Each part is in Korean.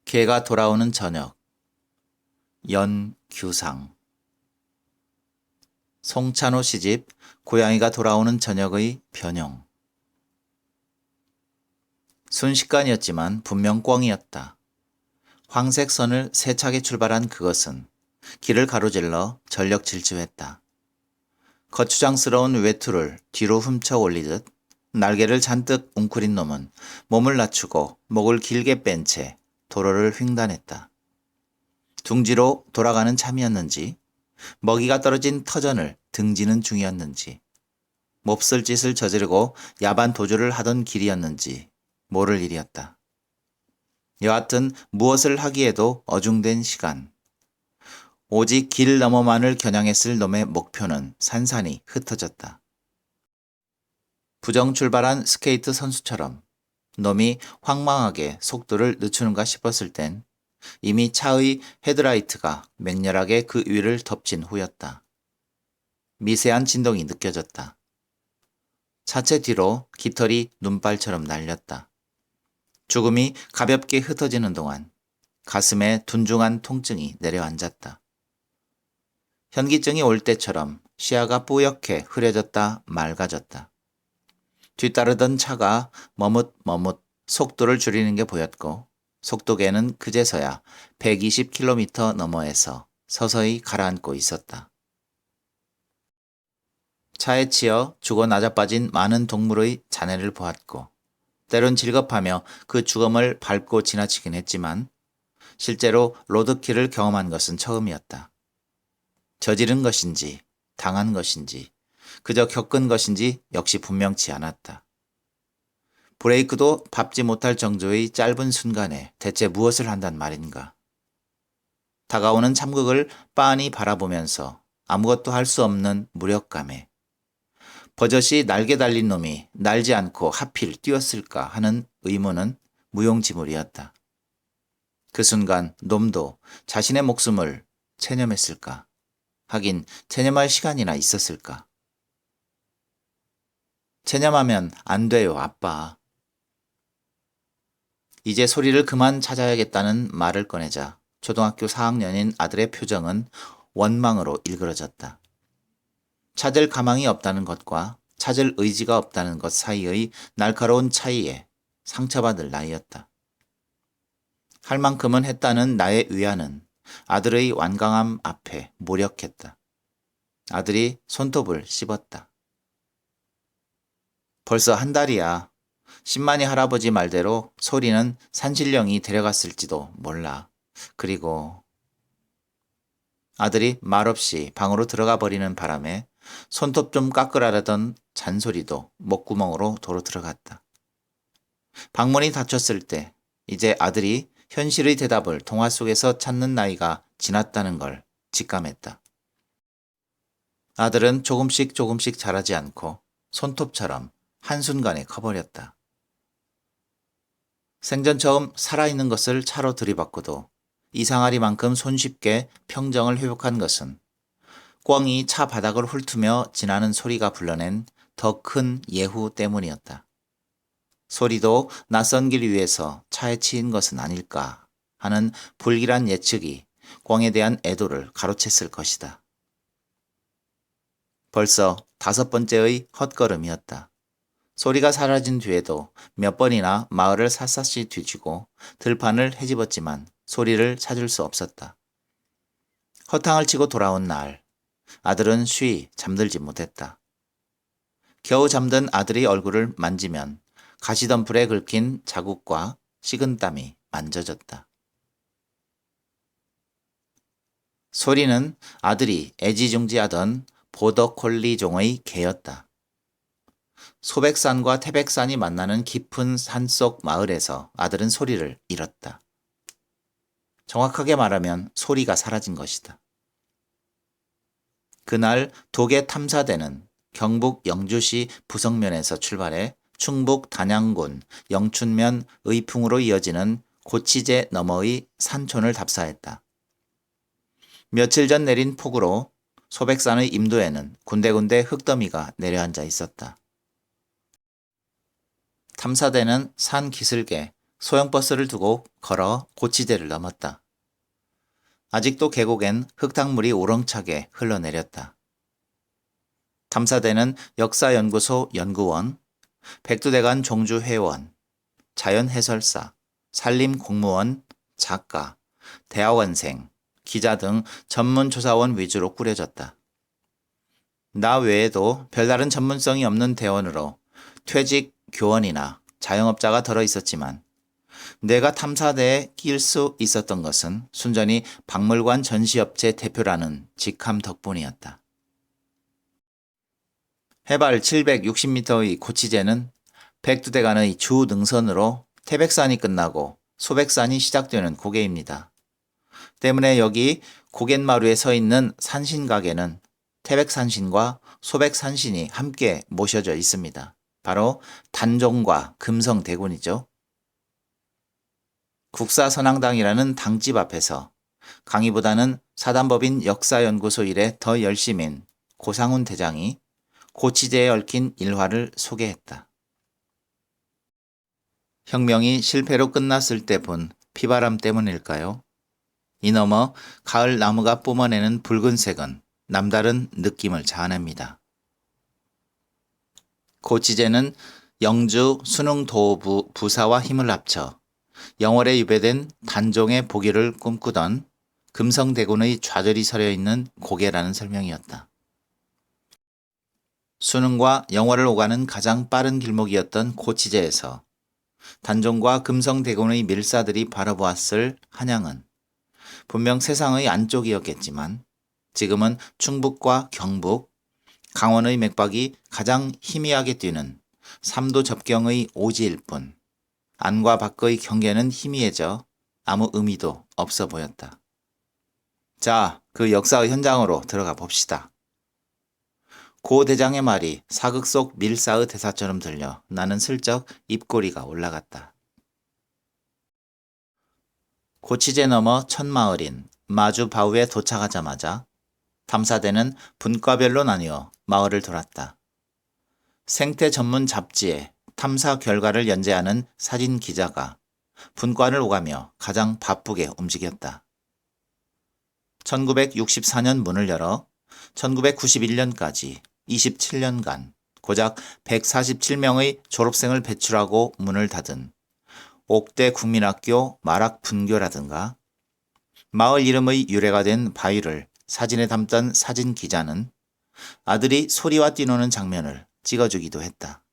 개가 돌아오는 저녁. 연규상. 송찬호 시집 고양이가 돌아오는 저녁의 변형. 순식간이었지만 분명 꿩이었다. 황색 선을 세차게 출발한 그것은 길을 가로질러 전력 질주했다. 거추장스러운 외투를 뒤로 훔쳐 올리듯 날개를 잔뜩 웅크린 놈은 몸을 낮추고 목을 길게 뺀 채 도로를 횡단했다. 둥지로 돌아가는 참이었는지, 먹이가 떨어진 터전을 등지는 중이었는지, 몹쓸 짓을 저지르고 야반 도주를 하던 길이었는지 모를 일이었다. 여하튼 무엇을 하기에도 어중된 시간. 오직 길 너머만을 겨냥했을 놈의 목표는 산산이 흩어졌다. 부정 출발한 스케이트 선수처럼 놈이 황망하게 속도를 늦추는가 싶었을 땐 이미 차의 헤드라이트가 맹렬하게 그 위를 덮친 후였다. 미세한 진동이 느껴졌다. 차체 뒤로 깃털이 눈발처럼 날렸다. 죽음이 가볍게 흩어지는 동안 가슴에 둔중한 통증이 내려앉았다. 현기증이 올 때처럼 시야가 뿌옇게 흐려졌다 맑아졌다. 뒤따르던 차가 머뭇머뭇 속도를 줄이는 게 보였고 속도계는 그제서야 120km 너머에서 서서히 가라앉고 있었다. 차에 치여 죽어 나자빠진 많은 동물의 잔해를 보았고 때론 질겁하며 그 죽음을 밟고 지나치긴 했지만 실제로 로드킬을 경험한 것은 처음이었다. 저지른 것인지 당한 것인지 그저 겪은 것인지 역시 분명치 않았다. 브레이크도 밟지 못할 정도의 짧은 순간에 대체 무엇을 한단 말인가. 다가오는 참극을 빤히 바라보면서 아무것도 할 수 없는 무력감에 버젓이 날개 달린 놈이 날지 않고 하필 뛰었을까 하는 의문은 무용지물이었다. 그 순간 놈도 자신의 목숨을 체념했을까? 하긴 체념할 시간이나 있었을까? 체념하면 안 돼요, 아빠. 이제 소리를 그만 찾아야겠다는 말을 꺼내자 초등학교 4학년인 아들의 표정은 원망으로 일그러졌다. 찾을 가망이 없다는 것과 찾을 의지가 없다는 것 사이의 날카로운 차이에 상처받을 나이였다. 할 만큼은 했다는 나의 위안은 아들의 완강함 앞에 무력했다. 아들이 손톱을 씹었다. 벌써 한 달이야. 신만이 할아버지 말대로 소리는 산신령이 데려갔을지도 몰라. 그리고 아들이 말없이 방으로 들어가 버리는 바람에 손톱 좀 깎으라던 잔소리도 목구멍으로 도로 들어갔다. 방문이 닫혔을 때 이제 아들이 현실의 대답을 동화 속에서 찾는 나이가 지났다는 걸 직감했다. 아들은 조금씩 자라지 않고 손톱처럼 한순간에 커버렸다. 생전 처음 살아있는 것을 차로 들이받고도 이상하리만큼 손쉽게 평정을 회복한 것은 꿩이 차 바닥을 훑으며 지나는 소리가 불러낸 더 큰 예후 때문이었다. 소리도 낯선 길 위에서 차에 치인 것은 아닐까 하는 불길한 예측이 꿩에 대한 애도를 가로챘을 것이다. 벌써 5번째의 헛걸음이었다. 소리가 사라진 뒤에도 몇 번이나 마을을 샅샅이 뒤지고 들판을 헤집었지만 소리를 찾을 수 없었다. 허탕을 치고 돌아온 날, 아들은 쉬이 잠들지 못했다. 겨우 잠든 아들의 얼굴을 만지면 가시덤불에 긁힌 자국과 식은땀이 만져졌다. 소리는 아들이 애지중지하던 보더콜리 종의 개였다. 소백산과 태백산이 만나는 깊은 산속 마을에서 아들은 소리를 잃었다. 정확하게 말하면 소리가 사라진 것이다. 그날 도계 탐사대는 경북 영주시 부성면에서 출발해 충북 단양군 영춘면 의풍으로 이어지는 고치제 너머의 산촌을 답사했다. 며칠 전 내린 폭우로 소백산의 임도에는 군데군데 흙더미가 내려앉아 있었다. 탐사대는 산 기슭에 소형 버스를 두고 걸어 고치대를 넘었다. 아직도 계곡엔 흙탕물이 우렁차게 흘러내렸다. 탐사대는 역사연구소 연구원, 백두대간 종주회원, 자연해설사, 산림공무원, 작가, 대학원생, 기자 등 전문조사원 위주로 꾸려졌다. 나 외에도 별다른 전문성이 없는 대원으로 퇴직 교원이나 자영업자가 들어 있었지만 내가 탐사대에 낄 수 있었던 것은 순전히 박물관 전시업체 대표라는 직함 덕분이었다. 해발 760m의 고치제는 백두대간의 주 능선으로 태백산이 끝나고 소백산이 시작되는 고개입니다. 때문에 여기 고갯마루에 서 있는 산신각에는 태백산신과 소백산신이 함께 모셔져 있습니다. 바로 단종과 금성대군이죠. 국사선앙당이라는 당집 앞에서 강의보다는 사단법인 역사연구소 일에 더 열심인 고상훈 대장이 고치제에 얽힌 일화를 소개했다. 혁명이 실패로 끝났을 때 본 피바람 때문일까요? 이너머 가을 나무가 뿜어내는 붉은색은 남다른 느낌을 자아냅니다. 고치제는 영주 순흥도부 부사와 힘을 합쳐 영월에 유배된 단종의 보기를 꿈꾸던 금성대군의 좌절이 서려 있는 고개라는 설명이었다. 순흥과 영월을 오가는 가장 빠른 길목이었던 고치제에서 단종과 금성대군의 밀사들이 바라보았을 한양은 분명 세상의 안쪽이었겠지만 지금은 충북과 경북, 강원의 맥박이 가장 희미하게 뛰는 삼도 접경의 오지일 뿐 안과 밖의 경계는 희미해져 아무 의미도 없어 보였다. 자, 그 역사의 현장으로 들어가 봅시다. 고 대장의 말이 사극 속 밀사의 대사처럼 들려 나는 슬쩍 입꼬리가 올라갔다. 고치제 너머 첫 마을인 마주 바우에 도착하자마자 탐사대는 분과별로 나뉘어 마을을 돌았다. 생태 전문 잡지에 탐사 결과를 연재하는 사진 기자가 분과를 오가며 가장 바쁘게 움직였다. 1964년 문을 열어 1991년까지 27년간 고작 147명의 졸업생을 배출하고 문을 닫은 옥대 국민학교 마락분교라든가 마을 이름의 유래가 된 바위를 사진에 담던 사진 기자는 아들이 소리와 뛰노는 장면을 찍어주기도 했다.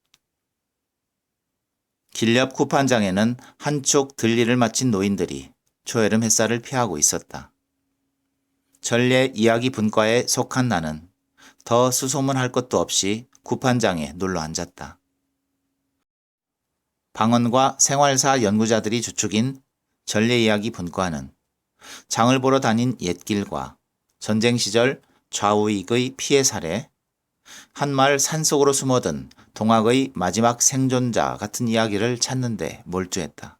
길 옆 구판장에는 한쪽 들일을 마친 노인들이 초여름 햇살을 피하고 있었다. 전례 이야기 분과에 속한 나는 더 수소문할 것도 없이 구판장에 눌러 앉았다. 방언과 생활사 연구자들이 주축인 전례 이야기 분과는 장을 보러 다닌 옛길과 전쟁 시절 좌우익의 피해 사례, 한마을 산속으로 숨어든 동학의 마지막 생존자 같은 이야기를 찾는 데 몰두했다.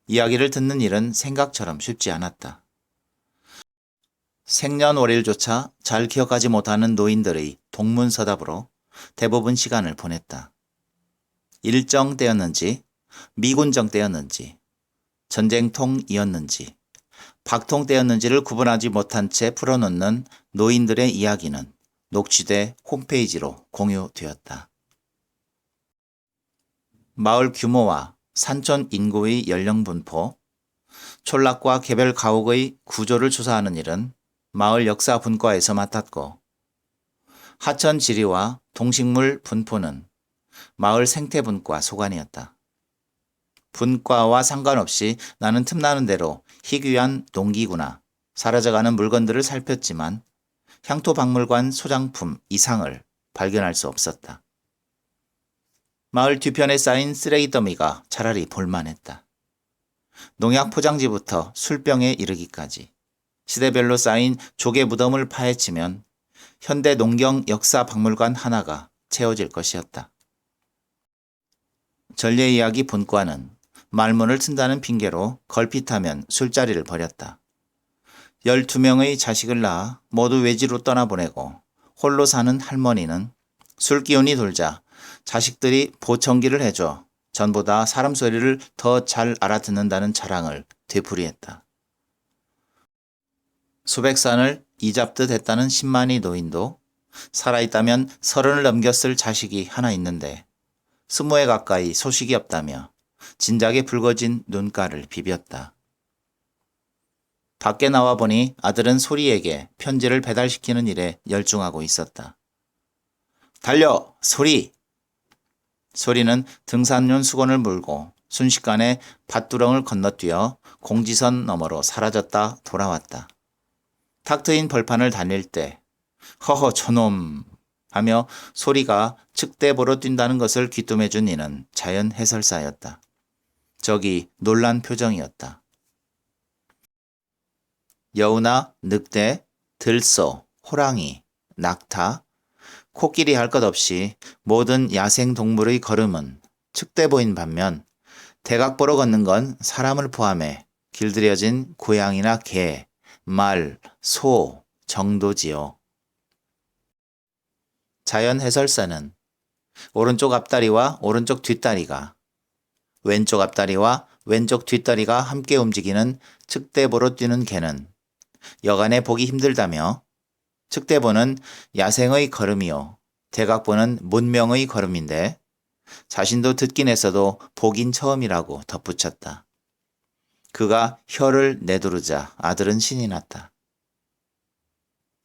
이야기를 듣는 일은 생각처럼 쉽지 않았다. 생년월일조차 잘 기억하지 못하는 노인들의 동문서답으로 대부분 시간을 보냈다. 일정 때였는지, 미군정 때였는지, 전쟁통이었는지, 박통 때였는지를 구분하지 못한 채 풀어놓는 노인들의 이야기는 녹취돼 홈페이지로 공유되었다. 마을 규모와 산촌 인구의 연령 분포, 촌락과 개별 가옥의 구조를 조사하는 일은 마을 역사 분과에서 맡았고, 하천 지리와 동식물 분포는 마을 생태 분과 소관이었다. 분과와 상관없이 나는 틈나는 대로 희귀한 농기구나 사라져가는 물건들을 살폈지만 향토박물관 소장품 이상을 발견할 수 없었다. 마을 뒤편에 쌓인 쓰레기 더미가 차라리 볼만했다. 농약 포장지부터 술병에 이르기까지 시대별로 쌓인 조개 무덤을 파헤치면 현대 농경 역사 박물관 하나가 채워질 것이었다. 전례 이야기 분과는 말문을 튼다는 핑계로 걸핏하면 술자리를 벌였다. 12명의 자식을 낳아 모두 외지로 떠나보내고 홀로 사는 할머니는 술 기운이 돌자 자식들이 보청기를 해줘 전보다 사람 소리를 더 잘 알아듣는다는 자랑을 되풀이했다. 수백 산을 이잡듯 했다는 신만이 노인도 살아있다면 30을 넘겼을 자식이 하나 있는데 20에 가까이 소식이 없다며 진작에 붉어진 눈가를 비볐다. 밖에 나와 보니 아들은 소리에게 편지를 배달시키는 일에 열중하고 있었다. 달려! 소리! 소리는 등산용 수건을 물고 순식간에 밭두렁을 건너뛰어 공지선 너머로 사라졌다 돌아왔다. 탁 트인 벌판을 다닐 때 허허 저놈 하며 소리가 측대보로 뛴다는 것을 귀뚱해준 이는 자연 해설사였다. 저기 놀란 표정이었다. 여우나 늑대, 들소, 호랑이, 낙타, 코끼리 할 것 없이 모든 야생 동물의 걸음은 측대보인 반면 대각보로 걷는 건 사람을 포함해 길들여진 고양이나 개, 말, 소 정도지요. 자연 해설사는 오른쪽 앞다리와 오른쪽 뒷다리가, 왼쪽 앞다리와 왼쪽 뒷다리가 함께 움직이는 측대보로 뛰는 개는 여간에 보기 힘들다며 측대보는 야생의 걸음이요 대각보는 문명의 걸음인데 자신도 듣긴 했어도 보긴 처음이라고 덧붙였다. 그가 혀를 내두르자 아들은 신이 났다.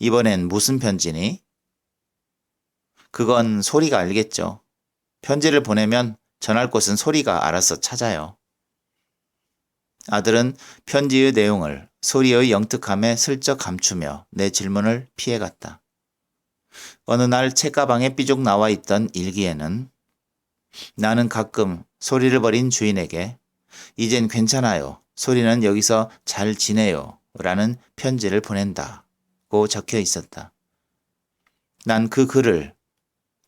이번엔 무슨 편지니? 그건 소리가 알겠죠. 편지를 보내면 전할 곳은 소리가 알아서 찾아요. 아들은 편지의 내용을 소리의 영특함에 슬쩍 감추며 내 질문을 피해갔다. 어느 날 책가방에 삐죽 나와 있던 일기에는 나는 가끔 소리를 버린 주인에게 이젠 괜찮아요. 소리는 여기서 잘 지내요. 라는 편지를 보낸다고 적혀 있었다. 난 그 글을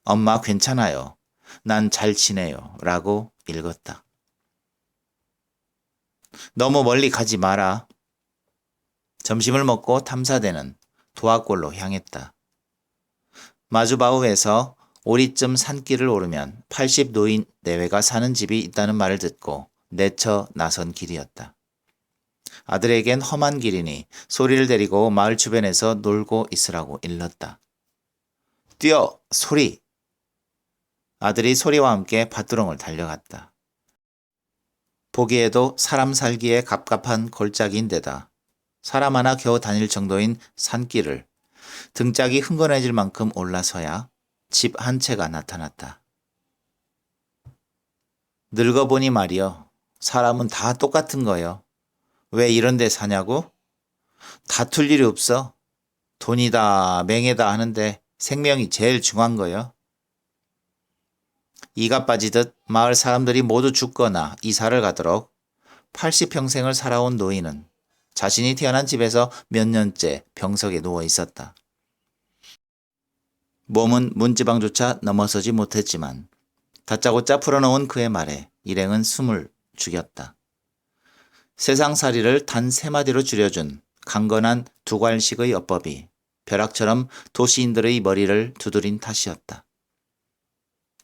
엄마 괜찮아요. 난 잘 지내요. 라고 읽었다. 너무 멀리 가지 마라. 점심을 먹고 탐사대는 도화골로 향했다. 마주바우에서 오리쯤 산길을 오르면 80 노인 내외가 사는 집이 있다는 말을 듣고 내쳐 나선 길이었다. 아들에겐 험한 길이니 소리를 데리고 마을 주변에서 놀고 있으라고 일렀다. 뛰어! 소리! 아들이 소리와 함께 밭두렁을 달려갔다. 보기에도 사람 살기에 갑갑한 골짜기인데다 사람 하나 겨우 다닐 정도인 산길을 등짝이 흥건해질 만큼 올라서야 집 한 채가 나타났다. 늙어보니 말이여, 사람은 다 똑같은 거요. 왜 이런 데 사냐고? 다툴 일이 없어. 돈이다 맹해다 하는데 생명이 제일 중요한 거요. 이가 빠지듯 마을 사람들이 모두 죽거나 이사를 가도록 80평생을 살아온 노인은 자신이 태어난 집에서 몇 년째 병석에 누워 있었다. 몸은 문지방조차 넘어서지 못했지만 다짜고짜 풀어놓은 그의 말에 일행은 숨을 죽였다. 세상살이를 단 3마디로 줄여준 강건한 두괄식의 어법이 벼락처럼 도시인들의 머리를 두드린 탓이었다.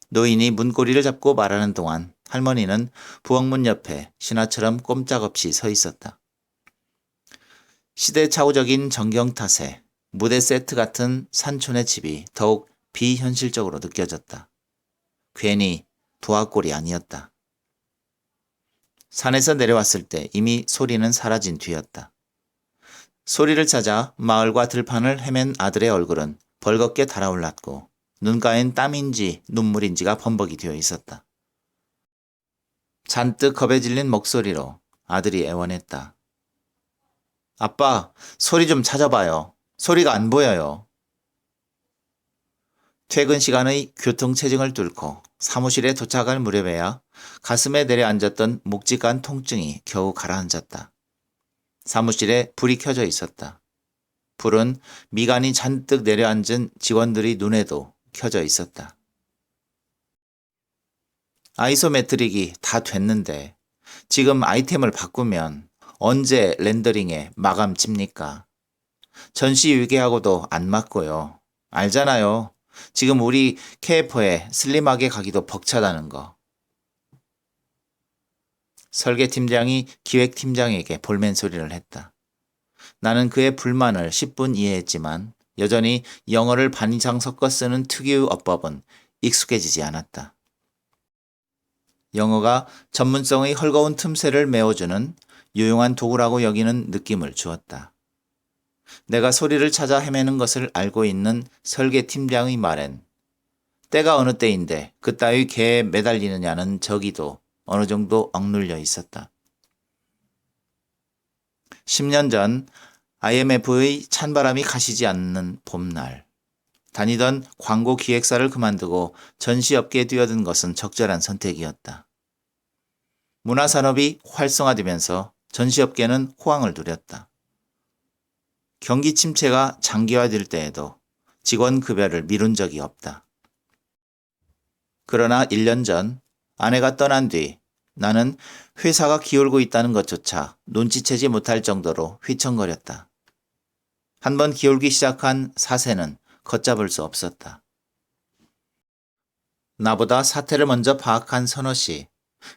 노인이 문고리를 잡고 말하는 동안 할머니는 부엌문 옆에 신하처럼 꼼짝없이 서 있었다. 시대착오적인 전경 탓에 무대 세트 같은 산촌의 집이 더욱 비현실적으로 느껴졌다. 괜히 도화골이 아니었다. 산에서 내려왔을 때 이미 소리는 사라진 뒤였다. 소리를 찾아 마을과 들판을 헤맨 아들의 얼굴은 벌겋게 달아올랐고 눈가엔 땀인지 눈물인지가 범벅이 되어 있었다. 잔뜩 겁에 질린 목소리로 아들이 애원했다. 아빠, 소리 좀 찾아봐요. 소리가 안 보여요. 퇴근 시간의 교통체증을 뚫고 사무실에 도착할 무렵에야 가슴에 내려앉았던 묵직한 통증이 겨우 가라앉았다. 사무실에 불이 켜져 있었다. 불은 미간이 잔뜩 내려앉은 직원들의 눈에도 켜져 있었다. 아이소메트릭이 다 됐는데 지금 아이템을 바꾸면 언제 렌더링에 마감 칩니까? 전시 유기하고도 안 맞고요. 알잖아요. 지금 우리 KF에 슬림하게 가기도 벅차다는 거. 설계팀장이 기획팀장에게 볼멘 소리를 했다. 나는 그의 불만을 10분 이해했지만 여전히 영어를 반 이상 섞어 쓰는 특유의 어법은 익숙해지지 않았다. 영어가 전문성의 헐거운 틈새를 메워주는 유용한 도구라고 여기는 느낌을 주었다. 내가 소리를 찾아 헤매는 것을 알고 있는 설계팀장의 말엔 때가 어느 때인데 그따위 개에 매달리느냐는 저기도 어느 정도 억눌려 있었다. 10년 전 IMF의 찬바람이 가시지 않는 봄날, 다니던 광고 기획사를 그만두고 전시업계에 뛰어든 것은 적절한 선택이었다. 문화산업이 활성화되면서 전시업계는 호황을 누렸다. 경기 침체가 장기화될 때에도 직원 급여를 미룬 적이 없다. 그러나 1년 전 아내가 떠난 뒤 나는 회사가 기울고 있다는 것조차 눈치채지 못할 정도로 휘청거렸다. 한번 기울기 시작한 사세는 걷잡을 수 없었다. 나보다 사태를 먼저 파악한 선호 씨,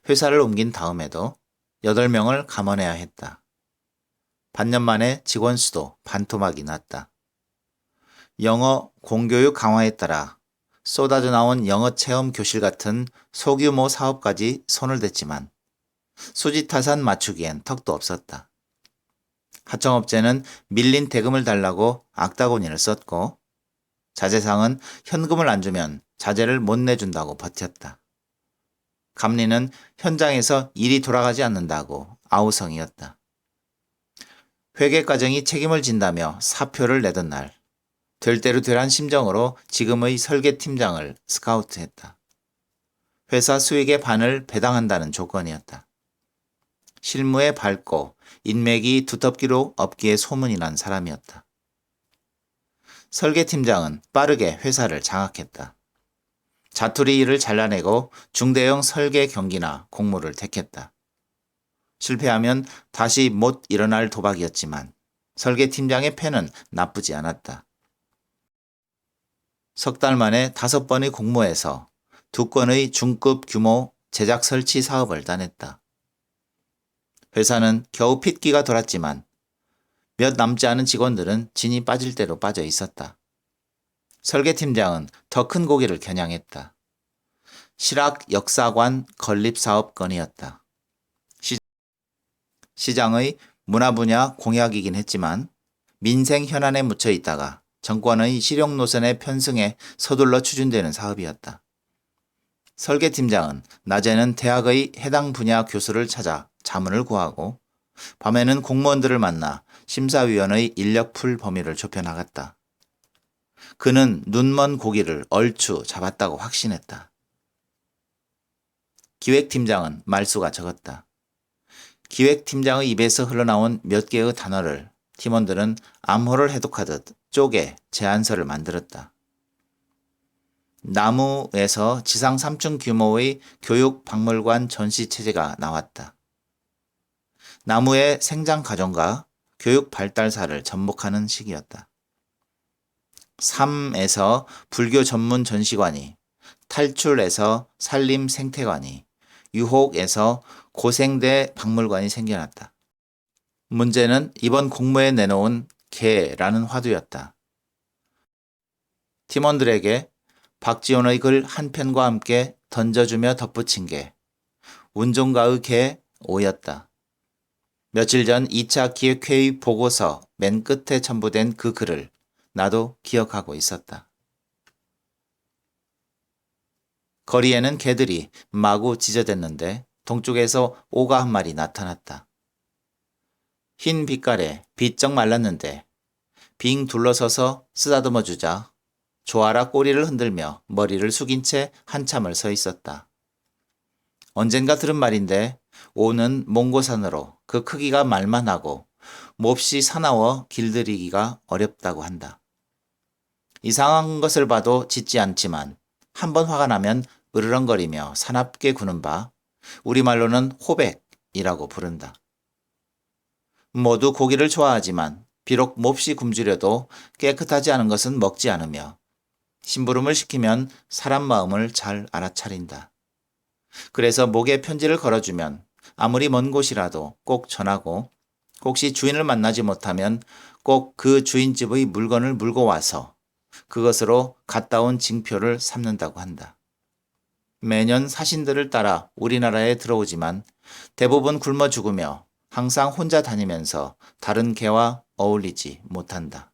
회사를 옮긴 다음에도 8명을 감원해야 했다. 반년 만에 직원 수도 반토막이 났다. 영어 공교육 강화에 따라 쏟아져 나온 영어 체험 교실 같은 소규모 사업까지 손을 댔지만 수지타산 맞추기엔 턱도 없었다. 하청업체는 밀린 대금을 달라고 악다고니를 썼고 자재상은 현금을 안 주면 자재를 못 내준다고 버텼다. 감리는 현장에서 일이 돌아가지 않는다고 아우성이었다. 회계과정이 책임을 진다며 사표를 내던 날, 될 대로 되란 심정으로 지금의 설계팀장을 스카우트했다. 회사 수익의 반을 배당한다는 조건이었다. 실무에 밝고 인맥이 두텁기로 업계에 소문이 난 사람이었다. 설계팀장은 빠르게 회사를 장악했다. 자투리 일을 잘라내고 중대형 설계 경기나 공모를 택했다. 실패하면 다시 못 일어날 도박이었지만 설계팀장의 패는 나쁘지 않았다. 석 달 만에 5번의 공모에서 2건의 중급 규모 제작 설치 사업을 따냈다. 회사는 겨우 핏기가 돌았지만 몇 남지 않은 직원들은 진이 빠질 대로 빠져 있었다. 설계팀장은 더 큰 고기를 겨냥했다. 실학 역사관 건립사업 건이었다. 시장의 문화 분야 공약이긴 했지만 민생 현안에 묻혀 있다가 정권의 실용 노선에 편승해 서둘러 추진되는 사업이었다. 설계팀장은 낮에는 대학의 해당 분야 교수를 찾아 자문을 구하고 밤에는 공무원들을 만나 심사위원의 인력풀 범위를 좁혀나갔다. 그는 눈먼 고기를 얼추 잡았다고 확신했다. 기획팀장은 말수가 적었다. 기획팀장의 입에서 흘러나온 몇 개의 단어를 팀원들은 암호를 해독하듯 쪼개 제안서를 만들었다. 나무에서 지상 3층 규모의 교육박물관 전시체제가 나왔다. 나무의 생장 과정과 교육 발달사를 접목하는 시기였다. 삶에서 불교 전문 전시관이, 탈출에서 산림 생태관이, 유혹에서 고생대 박물관이 생겨났다. 문제는 이번 공모에 내놓은 개라는 화두였다. 팀원들에게 박지원의 글 한 편과 함께 던져주며 덧붙인 게 운종가의 개 5였다. 며칠 전 2차 기획회의 보고서 맨 끝에 첨부된 그 글을 나도 기억하고 있었다. 거리에는 개들이 마구 짖어댔는데 동쪽에서 오가 한 마리 나타났다. 흰 빛깔에 비쩍 말랐는데 빙 둘러서서 쓰다듬어 주자 조아라 꼬리를 흔들며 머리를 숙인 채 한참을 서 있었다. 언젠가 들은 말인데 오는 몽고산으로 그 크기가 말만하고 몹시 사나워 길들이기가 어렵다고 한다. 이상한 것을 봐도 짖지 않지만 한번 화가 나면 으르렁거리며 사납게 구는 바 우리말로는 호백이라고 부른다. 모두 고기를 좋아하지만 비록 몹시 굶주려도 깨끗하지 않은 것은 먹지 않으며 심부름을 시키면 사람 마음을 잘 알아차린다. 그래서 목에 편지를 걸어주면 아무리 먼 곳이라도 꼭 전하고 혹시 주인을 만나지 못하면 꼭 그 주인 집의 물건을 물고 와서 그것으로 갔다 온 징표를 삼는다고 한다. 매년 사신들을 따라 우리나라에 들어오지만 대부분 굶어 죽으며 항상 혼자 다니면서 다른 개와 어울리지 못한다.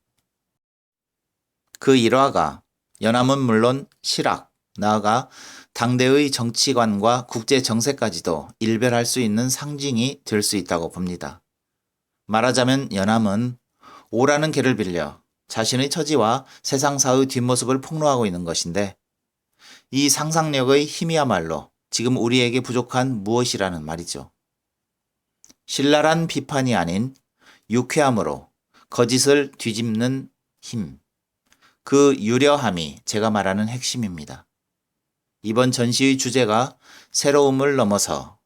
그 일화가 연암은 물론 실학, 나아가 당대의 정치관과 국제 정세까지도 일별할 수 있는 상징이 될 수 있다고 봅니다. 말하자면 연암은 오라는 개를 빌려 자신의 처지와 세상사의 뒷모습을 폭로하고 있는 것인데 이 상상력의 힘이야말로 지금 우리에게 부족한 무엇이라는 말이죠. 신랄한 비판이 아닌 유쾌함으로 거짓을 뒤집는 힘. 그 유려함이 제가 말하는 핵심입니다. 이번 전시의 주제가 새로움을 넘어서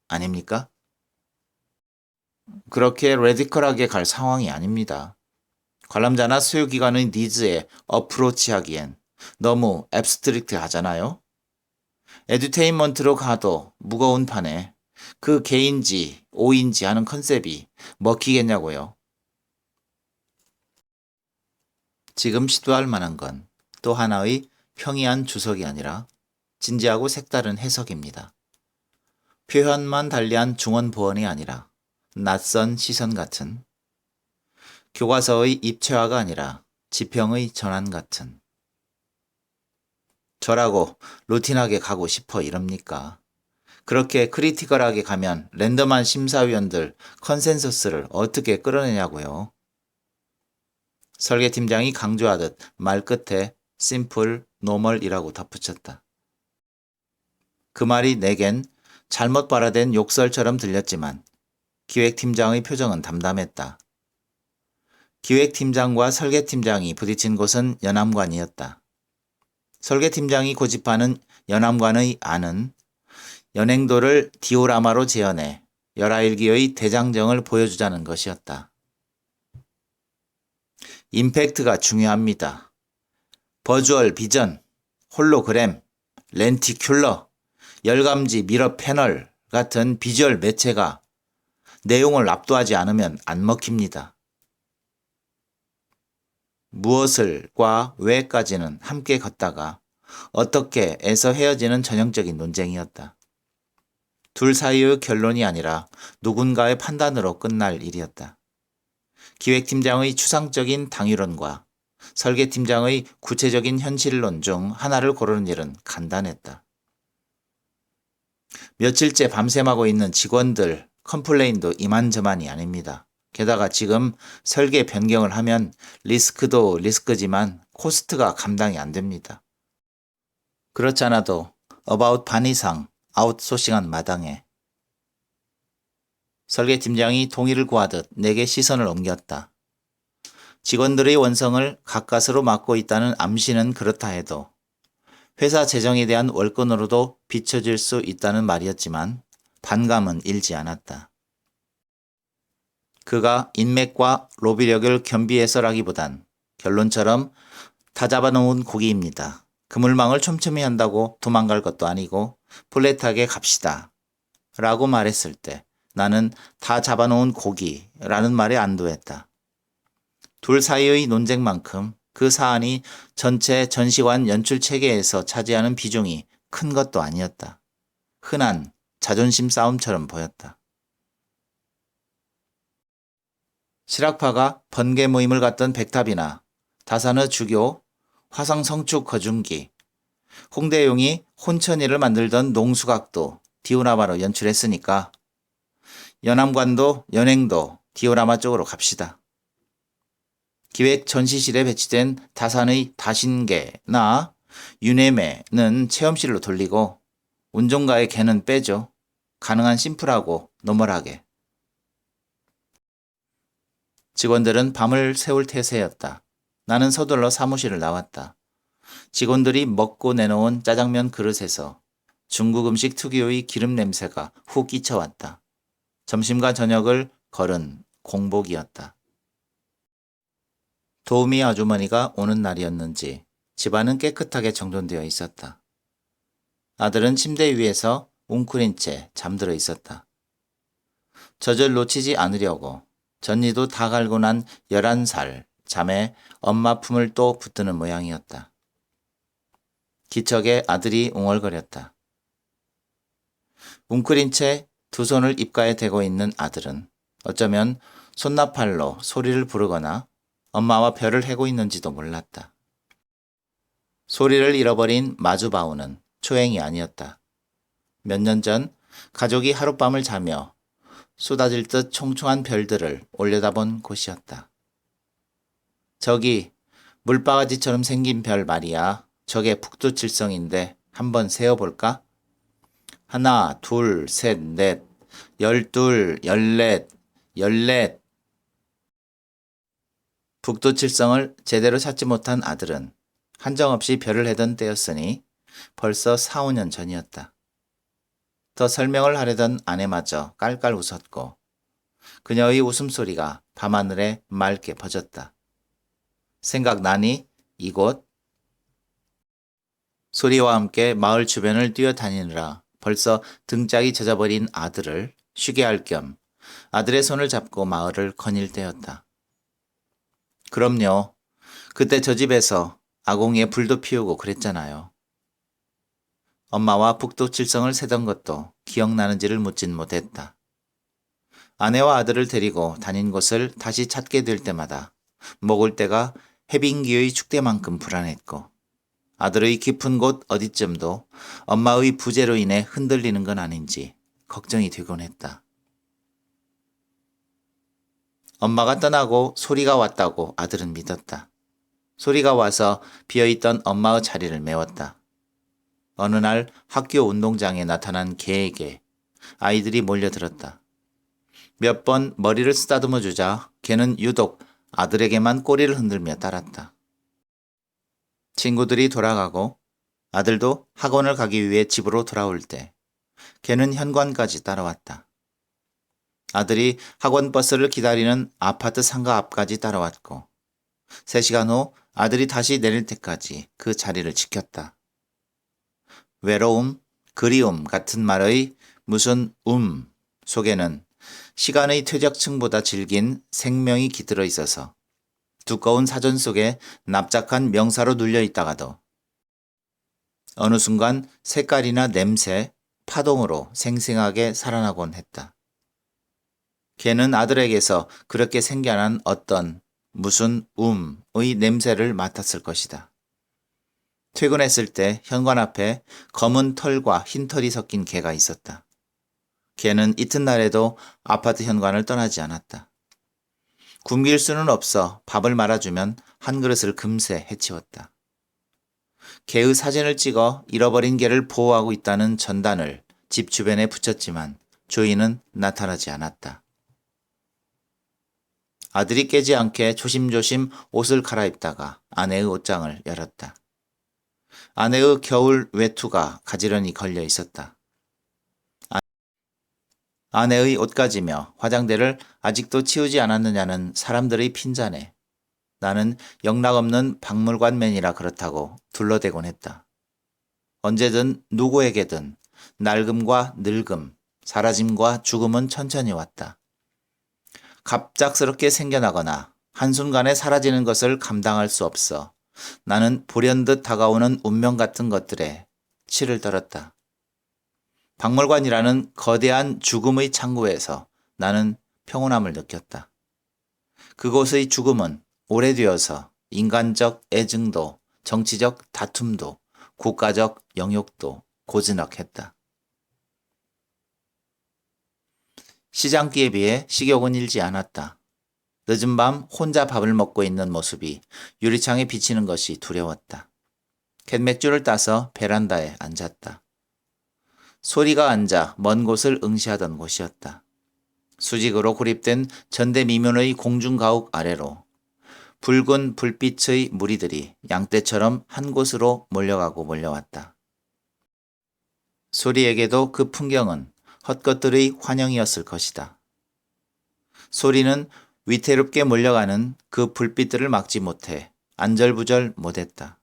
아닙니까? 그렇게 레디컬하게 갈 상황이 아닙니다. 관람자나 수요기관의 니즈에 어프로치하기엔 너무 앱스트릭트 하잖아요? 에듀테인먼트로 가도 무거운 판에 그 개인지 오인지 하는 컨셉이 먹히겠냐고요. 지금 시도할 만한 건 또 하나의 평이한 주석이 아니라 진지하고 색다른 해석입니다. 표현만 달리한 중언부언이 아니라 낯선 시선 같은, 교과서의 입체화가 아니라 지평의 전환 같은. 저라고 루틴하게 가고 싶어 이럽니까? 그렇게 크리티컬하게 가면 랜덤한 심사위원들 컨센서스를 어떻게 끌어내냐고요. 설계팀장이 강조하듯 말끝에 심플, 노멀이라고 덧붙였다. 그 말이 내겐 잘못 발화된 욕설처럼 들렸지만 기획팀장의 표정은 담담했다. 기획팀장과 설계팀장이 부딪힌 곳은 연암관이었다. 설계팀장이 고집하는 연암관의 안은 연행도를 디오라마로 재현해 열하일기의 대장정을 보여주자는 것이었다. 임팩트가 중요합니다. 버주얼 비전, 홀로그램, 렌티큘러, 열감지 미러 패널 같은 비주얼 매체가 내용을 압도하지 않으면 안 먹힙니다. 무엇을과 왜까지는 함께 걷다가 어떻게 에서 헤어지는 전형적인 논쟁이었다. 둘 사이의 결론이 아니라 누군가의 판단으로 끝날 일이었다. 기획팀장의 추상적인 당위론과 설계팀장의 구체적인 현실론 중 하나를 고르는 일은 간단했다. 며칠째 밤샘하고 있는 직원들 컴플레인도 이만저만이 아닙니다. 게다가 지금 설계 변경을 하면 리스크도 리스크지만 코스트가 감당이 안 됩니다. 그렇지 않아도 어바웃 반 이상 아웃소싱한 마당에 설계팀장이 동의를 구하듯 내게 시선을 옮겼다. 직원들의 원성을 가까스로 맡고 있다는 암시는 그렇다 해도 회사 재정에 대한 월권으로도 비춰질 수 있다는 말이었지만 반감은 잃지 않았다. 그가 인맥과 로비력을 겸비해서라기보단 결론처럼 다 잡아놓은 고기입니다. 그물망을 촘촘히 한다고 도망갈 것도 아니고 플랫하게 갑시다 라고 말했을 때 나는 다 잡아놓은 고기라는 말에 안도했다. 둘 사이의 논쟁만큼 그 사안이 전체 전시관 연출 체계에서 차지하는 비중이 큰 것도 아니었다. 흔한 자존심 싸움처럼 보였다. 실학파가 번개 모임을 갖던 백탑이나 다산의 주교, 화성 성축 거중기, 홍대용이 혼천이를 만들던 농수각도 디오라마로 연출했으니까 연암관도 연행도 디오라마 쪽으로 갑시다. 기획 전시실에 배치된 다산의 다신개나 유네메는 체험실로 돌리고 운종가의 개는 빼죠. 가능한 심플하고 노멀하게. 직원들은 밤을 새울 태세였다. 나는 서둘러 사무실을 나왔다. 직원들이 먹고 내놓은 짜장면 그릇에서 중국 음식 특유의 기름 냄새가 훅 끼쳐왔다. 점심과 저녁을 걸은 공복이었다. 도우미 아주머니가 오는 날이었는지 집안은 깨끗하게 정돈되어 있었다. 아들은 침대 위에서 웅크린 채 잠들어 있었다. 젖을 놓치지 않으려고 전니도 다 갈고 난 11살 자매 엄마 품을 또 붙드는 모양이었다. 기척에 아들이 웅얼거렸다. 웅크린 채 두 손을 입가에 대고 있는 아들은 어쩌면 손나팔로 소리를 부르거나 엄마와 별을 해고 있는지도 몰랐다. 소리를 잃어버린 마주바우는 초행이 아니었다. 몇 년 전 가족이 하룻밤을 자며 쏟아질 듯 총총한 별들을 올려다본 곳이었다. 저기 물바가지처럼 생긴 별 말이야. 저게 북두칠성인데 한번 세어볼까? 하나, 둘, 셋, 넷, 12, 14, 14. 북두칠성을 제대로 찾지 못한 아들은 한정없이 별을 해던 때였으니 벌써 4, 5년 전이었다. 더 설명을 하려던 아내마저 깔깔 웃었고 그녀의 웃음소리가 밤하늘에 맑게 퍼졌다. 생각나니? 이곳? 소리와 함께 마을 주변을 뛰어다니느라 벌써 등짝이 젖어버린 아들을 쉬게 할 겸 아들의 손을 잡고 마을을 거닐 때였다. 그럼요. 그때 저 집에서 아궁이에 불도 피우고 그랬잖아요. 엄마와 북두칠성을 세던 것도 기억나는지를 묻진 못했다. 아내와 아들을 데리고 다닌 곳을 다시 찾게 될 때마다 먹을 때가 해빙기의 축대만큼 불안했고 아들의 깊은 곳 어디쯤도 엄마의 부재로 인해 흔들리는 건 아닌지 걱정이 되곤 했다. 엄마가 떠나고 소리가 왔다고 아들은 믿었다. 소리가 와서 비어있던 엄마의 자리를 메웠다. 어느 날 학교 운동장에 나타난 개에게 아이들이 몰려들었다. 몇 번 머리를 쓰다듬어 주자 개는 유독 아들에게만 꼬리를 흔들며 따랐다. 친구들이 돌아가고 아들도 학원을 가기 위해 집으로 돌아올 때 개는 현관까지 따라왔다. 아들이 학원 버스를 기다리는 아파트 상가 앞까지 따라왔고 3시간 후 아들이 다시 내릴 때까지 그 자리를 지켰다. 외로움, 그리움 같은 말의 무슨 속에는 시간의 퇴적층보다 질긴 생명이 깃들어 있어서 두꺼운 사전 속에 납작한 명사로 눌려 있다가도 어느 순간 색깔이나 냄새, 파동으로 생생하게 살아나곤 했다. 걔는 아들에게서 그렇게 생겨난 어떤 무슨 의 냄새를 맡았을 것이다. 퇴근했을 때 현관 앞에 검은 털과 흰 털이 섞인 개가 있었다. 걔는 이튿날에도 아파트 현관을 떠나지 않았다. 굶길 수는 없어 밥을 말아주면 한 그릇을 금세 해치웠다. 개의 사진을 찍어 잃어버린 개를 보호하고 있다는 전단을 집 주변에 붙였지만 주인은 나타나지 않았다. 아들이 깨지 않게 조심조심 옷을 갈아입다가 아내의 옷장을 열었다. 아내의 겨울 외투가 가지런히 걸려 있었다. 아내의 옷가지며 화장대를 아직도 치우지 않았느냐는 사람들의 핀잔에 나는 영락없는 박물관맨이라 그렇다고 둘러대곤 했다. 언제든 누구에게든 낡음과 늙음, 사라짐과 죽음은 천천히 왔다. 갑작스럽게 생겨나거나 한순간에 사라지는 것을 감당할 수 없어 나는 불현듯 다가오는 운명 같은 것들에 치를 떨었다. 박물관이라는 거대한 죽음의 창구에서 나는 평온함을 느꼈다. 그곳의 죽음은 오래되어서 인간적 애증도, 정치적 다툼도, 국가적 영욕도 고즈넉했다. 시장기에 비해 식욕은 일지 않았다. 늦은 밤 혼자 밥을 먹고 있는 모습이 유리창에 비치는 것이 두려웠다. 캔맥주를 따서 베란다에 앉았다. 소리가 앉아 먼 곳을 응시하던 곳이었다. 수직으로 고립된 전대미문의 공중가옥 아래로 붉은 불빛의 무리들이 양떼처럼 한 곳으로 몰려가고 몰려왔다. 소리에게도 그 풍경은 헛것들의 환영이었을 것이다. 소리는 위태롭게 몰려가는 그 불빛들을 막지 못해 안절부절 못했다.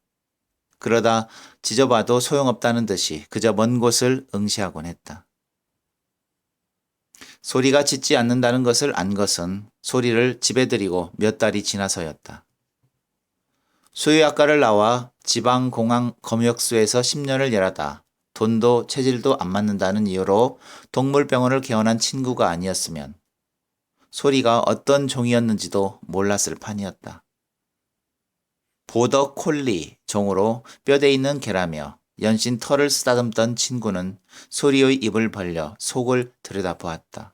그러다 지져봐도 소용없다는 듯이 그저 먼 곳을 응시하곤 했다. 소리가 짖지 않는다는 것을 안 것은 소리를 집에 들이고 몇 달이 지나서였다. 수의학과를 나와 지방공항 검역소에서 10년을 일하다 돈도 체질도 안 맞는다는 이유로 동물병원을 개원한 친구가 아니었으면 소리가 어떤 종이었는지도 몰랐을 판이었다. 보더 콜리 종으로 뼈대 있는 개라며 연신 털을 쓰다듬던 친구는 소리의 입을 벌려 속을 들여다보았다.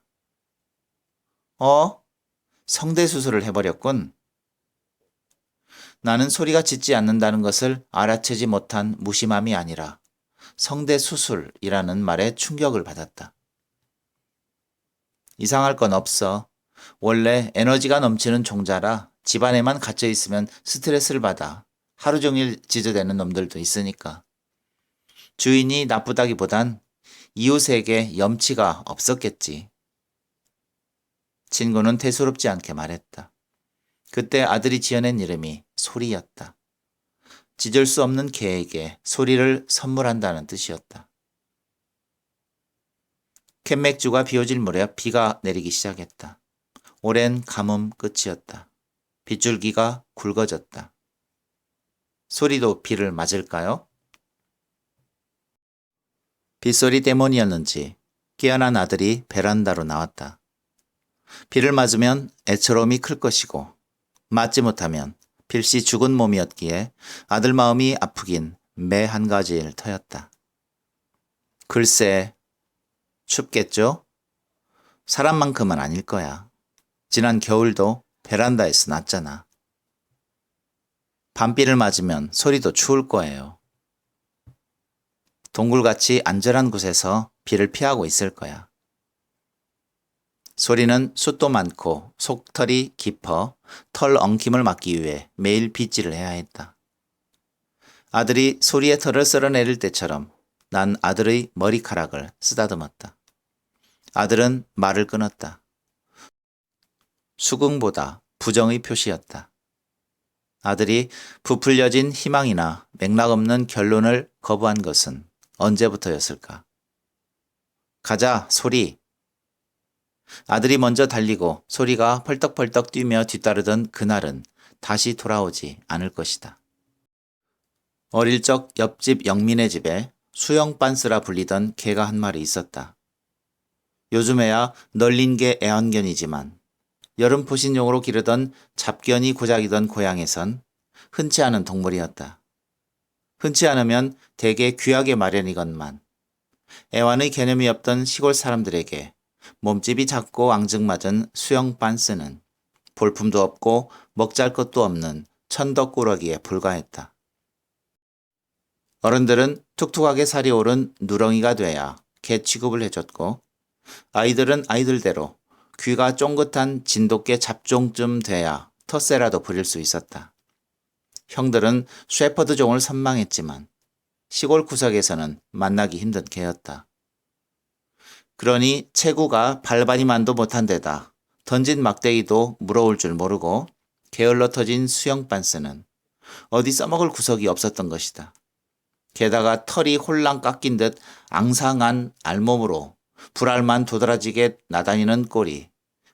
성대 수술을 해버렸군. 나는 소리가 짖지 않는다는 것을 알아채지 못한 무심함이 아니라 성대 수술이라는 말에 충격을 받았다. 이상할 건 없어. 원래 에너지가 넘치는 종자라 집안에만 갇혀 있으면 스트레스를 받아 하루 종일 짖어대는 놈들도 있으니까. 주인이 나쁘다기보단 이웃에게 염치가 없었겠지. 친구는 대수롭지 않게 말했다. 그때 아들이 지어낸 이름이 소리였다. 짖을 수 없는 개에게 소리를 선물한다는 뜻이었다. 캔맥주가 비워질 무렵 비가 내리기 시작했다. 오랜 가뭄 끝이었다. 빗줄기가 굵어졌다. 소리도 비를 맞을까요? 빗소리 때문이었는지 깨어난 아들이 베란다로 나왔다. 비를 맞으면 애처로움이 클 것이고 맞지 못하면 필시 죽은 몸이었기에 아들 마음이 아프긴 매 한 가지일 터였다. 글쎄, 춥겠죠? 사람만큼은 아닐 거야. 지난 겨울도 베란다에서 났잖아. 밤비를 맞으면 소리도 추울 거예요. 동굴같이 안전한 곳에서 비를 피하고 있을 거야. 소리는 숱도 많고 속털이 깊어 털 엉킴을 막기 위해 매일 빗질을 해야 했다. 아들이 소리의 털을 쓸어내릴 때처럼 난 아들의 머리카락을 쓰다듬었다. 아들은 말을 끊었다. 수긍보다 부정의 표시였다. 아들이 부풀려진 희망이나 맥락 없는 결론을 거부한 것은 언제부터였을까? 가자, 소리. 아들이 먼저 달리고 소리가 펄떡펄떡 뛰며 뒤따르던 그날은 다시 돌아오지 않을 것이다. 어릴 적 옆집 영민의 집에 수영빤스라 불리던 개가 한 마리 있었다. 요즘에야 널린 게 애완견이지만 여름 포신용으로 기르던 잡견이 고작이던 고향에선 흔치 않은 동물이었다. 흔치 않으면 대개 귀하게 마련이건만 애완의 개념이 없던 시골 사람들에게 몸집이 작고 앙증맞은 수영빤스는 볼품도 없고 먹잘 것도 없는 천덕꾸러기에 불과했다. 어른들은 툭툭하게 살이 오른 누렁이가 돼야 개 취급을 해줬고 아이들은 아이들대로 귀가 쫑긋한 진돗개 잡종쯤 돼야 텃세라도 부릴 수 있었다. 형들은 셰퍼드 종을 선망했지만 시골 구석에서는 만나기 힘든 개였다. 그러니 체구가 발바니만도 못한 데다 던진 막대기도 물어올 줄 모르고 게을러 터진 수영빤스는 어디 써먹을 구석이 없었던 것이다. 게다가 털이 홀랑 깎인 듯 앙상한 알몸으로 불알만 도드라지게 나다니는 꼴이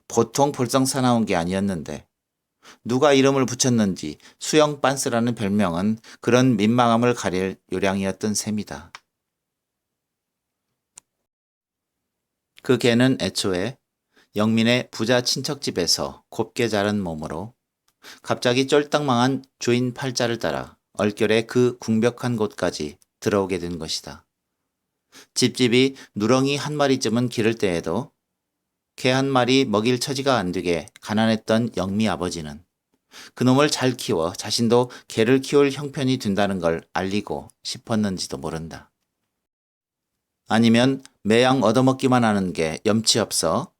보통 볼썽사나운 게 아니었는데 누가 이름을 붙였는지 수영빤스라는 별명은 그런 민망함을 가릴 요량이었던 셈이다. 그 개는 애초에 영민의 부자 친척집에서 곱게 자란 몸으로 갑자기 쫄딱 망한 주인 팔자를 따라 얼결에 그 궁벽한 곳까지 들어오게 된 것이다. 집집이 누렁이 한 마리쯤은 기를 때에도 개 한 마리 먹일 처지가 안 되게 가난했던 영미 아버지는 그놈을 잘 키워 자신도 개를 키울 형편이 된다는 걸 알리고 싶었는지도 모른다. 아니면 매양 얻어먹기만 하는 게 염치 없어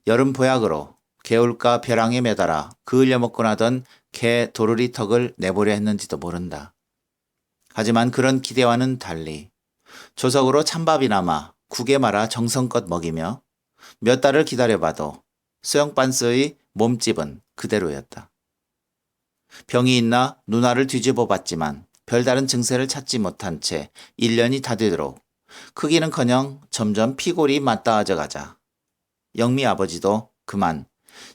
여름 보약으로 개울가 벼랑에 매달아 그을려 먹고 나던 개 도르리 턱을 내보려 했는지도 모른다. 하지만 그런 기대와는 달리 조석으로 찬밥이나마 국에 말아 정성껏 먹이며 몇 달을 기다려봐도 수영빤스의 몸집은 그대로였다. 병이 있나 누나를 뒤집어 봤지만 별다른 증세를 찾지 못한 채 1년이 다 되도록 크기는커녕 점점 피골이 맞닿아져 가자 영미 아버지도 그만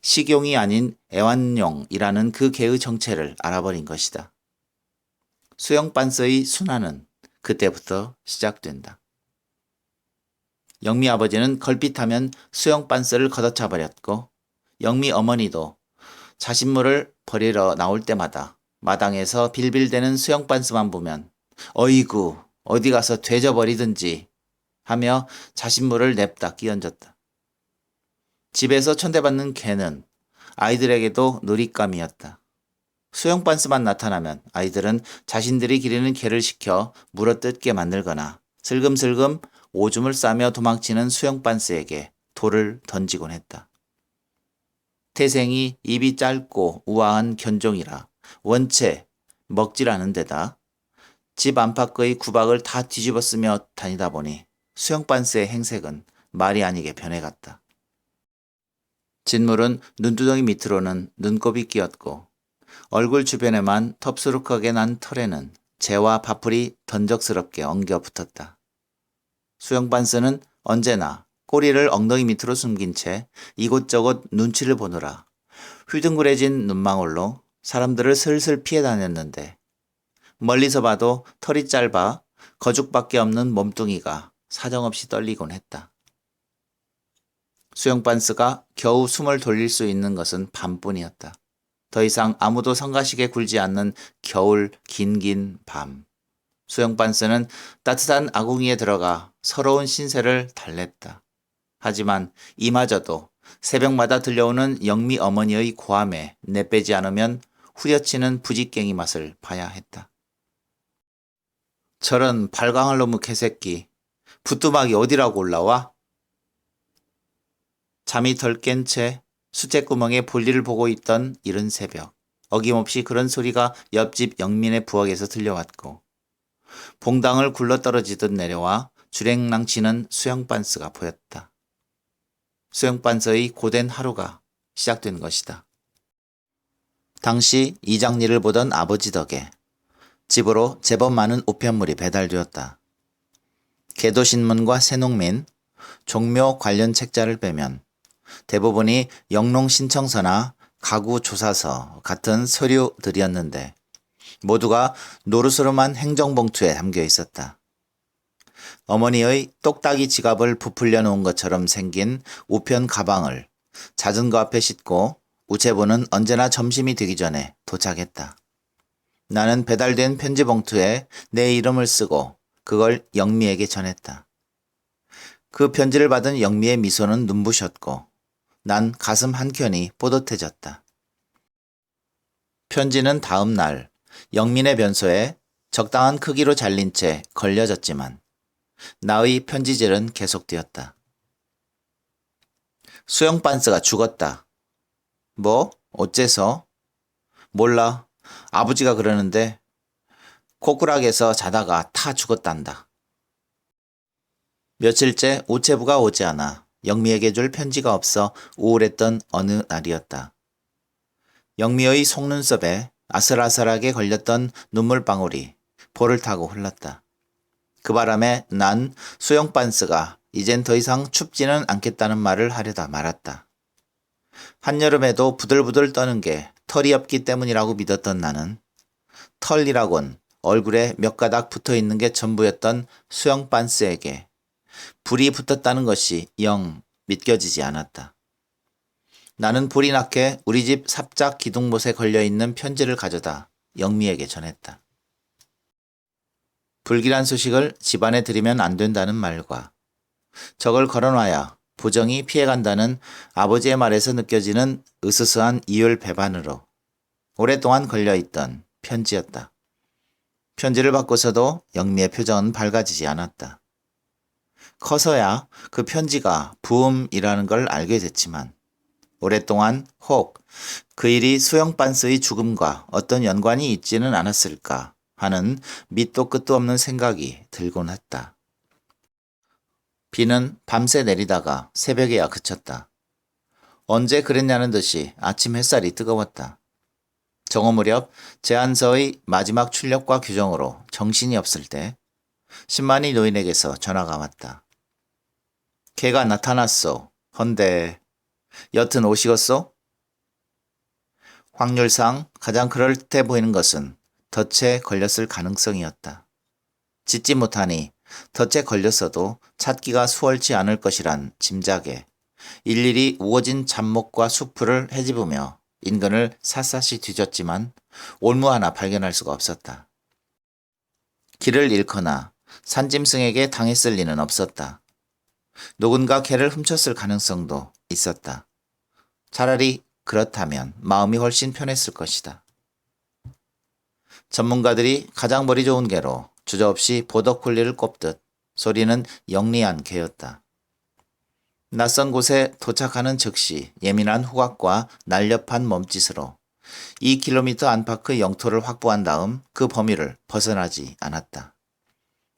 식용이 아닌 애완용이라는 그 개의 정체를 알아버린 것이다. 수영반스의 순환은 그때부터 시작된다. 영미 아버지는 걸핏하면 수영반스를 걷어차 버렸고 영미 어머니도 자신물을 버리러 나올 때마다 마당에서 빌빌대는 수영반스만 보면 어이구 어디 가서 되져버리든지 하며 자신물을 냅다 끼얹었다. 집에서 천대받는 개는 아이들에게도 놀잇감이었다. 수영반스만 나타나면 아이들은 자신들이 기르는 개를 시켜 물어뜯게 만들거나 슬금슬금 오줌을 싸며 도망치는 수영반스에게 돌을 던지곤 했다. 태생이 입이 짧고 우아한 견종이라 원체 먹질 않은 데다 집 안팎의 구박을 다 뒤집어 쓰며 다니다 보니 수영반스의 행색은 말이 아니게 변해갔다. 진물은 눈두덩이 밑으로는 눈곱이 끼었고 얼굴 주변에만 텁수룩하게 난 털에는 재와 파풀이 던적스럽게 엉겨 붙었다. 수영반스는 언제나 꼬리를 엉덩이 밑으로 숨긴 채 이곳저곳 눈치를 보느라 휘둥그레진 눈망울로 사람들을 슬슬 피해 다녔는데 멀리서 봐도 털이 짧아 거죽밖에 없는 몸뚱이가 사정없이 떨리곤 했다. 수영반스가 겨우 숨을 돌릴 수 있는 것은 밤뿐이었다. 더 이상 아무도 성가시게 굴지 않는 겨울 긴긴 밤. 수영반스는 따뜻한 아궁이에 들어가 서러운 신세를 달랬다. 하지만 이마저도 새벽마다 들려오는 영미 어머니의 고함에 내빼지 않으면 후려치는 부직갱이 맛을 봐야 했다. 저런 발광할 놈의 개새끼, 부뚜막이 어디라고 올라와? 잠이 덜 깬 채 수채구멍에 볼일을 보고 있던 이른 새벽, 어김없이 그런 소리가 옆집 영민의 부엌에서 들려왔고 봉당을 굴러떨어지듯 내려와 주랭랑치는 수영반스가 보였다. 수영반스의 고된 하루가 시작된 것이다. 당시 이장리를 보던 아버지 덕에 집으로 제법 많은 우편물이 배달되었다. 개도신문과 새농민, 종묘 관련 책자를 빼면 대부분이 영농신청서나 가구조사서 같은 서류들이었는데 모두가 노르스름한 행정봉투에 담겨 있었다. 어머니의 똑딱이 지갑을 부풀려 놓은 것처럼 생긴 우편 가방을 자전거 앞에 싣고 우체부는 언제나 점심이 되기 전에 도착했다. 나는 배달된 편지 봉투에 내 이름을 쓰고 그걸 영미에게 전했다. 그 편지를 받은 영미의 미소는 눈부셨고 난 가슴 한켠이 뿌듯해졌다. 편지는 다음 날 영민의 변소에 적당한 크기로 잘린 채 걸려졌지만 나의 편지질은 계속되었다. 수영반스가 죽었다. 뭐? 어째서? 몰라. 아버지가 그러는데 코꾸락에서 자다가 타 죽었단다. 며칠째 우체부가 오지 않아 영미에게 줄 편지가 없어 우울했던 어느 날이었다. 영미의 속눈썹에 아슬아슬하게 걸렸던 눈물방울이 볼을 타고 흘렀다. 그 바람에 난 수영반스가 이젠 더 이상 춥지는 않겠다는 말을 하려다 말았다. 한여름에도 부들부들 떠는 게 털이 없기 때문이라고 믿었던 나는 털이라곤 얼굴에 몇 가닥 붙어있는 게 전부였던 수영반스에게 불이 붙었다는 것이 영 믿겨지지 않았다. 나는 불이 나게 우리 집 삽작 기둥못에 걸려있는 편지를 가져다 영미에게 전했다. 불길한 소식을 집안에 들이면 안 된다는 말과 저걸 걸어놔야 부정이 피해간다는 아버지의 말에서 느껴지는 으스스한 이율 배반으로 오랫동안 걸려있던 편지였다. 편지를 받고서도 영미의 표정은 밝아지지 않았다. 커서야 그 편지가 부음이라는 걸 알게 됐지만 오랫동안 혹 그 일이 수영반스의 죽음과 어떤 연관이 있지는 않았을까 하는 밑도 끝도 없는 생각이 들곤 했다. 비는 밤새 내리다가 새벽에야 그쳤다. 언제 그랬냐는 듯이 아침 햇살이 뜨거웠다. 정오 무렵 제안서의 마지막 출력과 규정으로 정신이 없을 때 신만이 노인에게서 전화가 왔다. 걔가 나타났소. 헌데 여튼 오시겠소? 확률상 가장 그럴듯해 보이는 것은 덫에 걸렸을 가능성이었다. 짖지 못하니 덫에 걸렸어도 찾기가 수월치 않을 것이란 짐작에 일일이 우거진 잡목과 수풀을 헤집으며 인근을 샅샅이 뒤졌지만 올무 하나 발견할 수가 없었다. 길을 잃거나 산짐승에게 당했을 리는 없었다. 누군가 개를 훔쳤을 가능성도 있었다. 차라리 그렇다면 마음이 훨씬 편했을 것이다. 전문가들이 가장 머리 좋은 개로 주저없이 보더콜리를 꼽듯 소리는 영리한 개였다. 낯선 곳에 도착하는 즉시 예민한 후각과 날렵한 몸짓으로 2km 안팎의 영토를 확보한 다음 그 범위를 벗어나지 않았다.